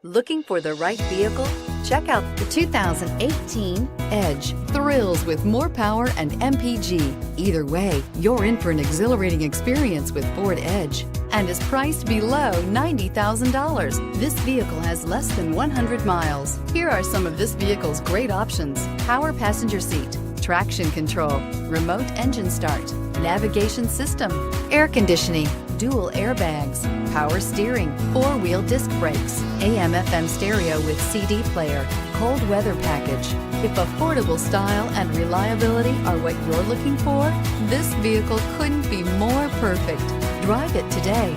Looking for the right vehicle? Check out the 2018 Edge. Thrills with more power and MPG. Either way, you're in for an exhilarating experience with Ford Edge and is priced below $90,000. This vehicle has less than 100 miles. Here are some of this vehicle's great options: power passenger seat, traction control, remote engine start, navigation system, air conditioning, dual airbags, power steering, four-wheel disc brakes, AM/FM stereo with CD player, cold weather package. If affordable style and reliability are what you're looking for, this vehicle couldn't be more perfect. Drive it today.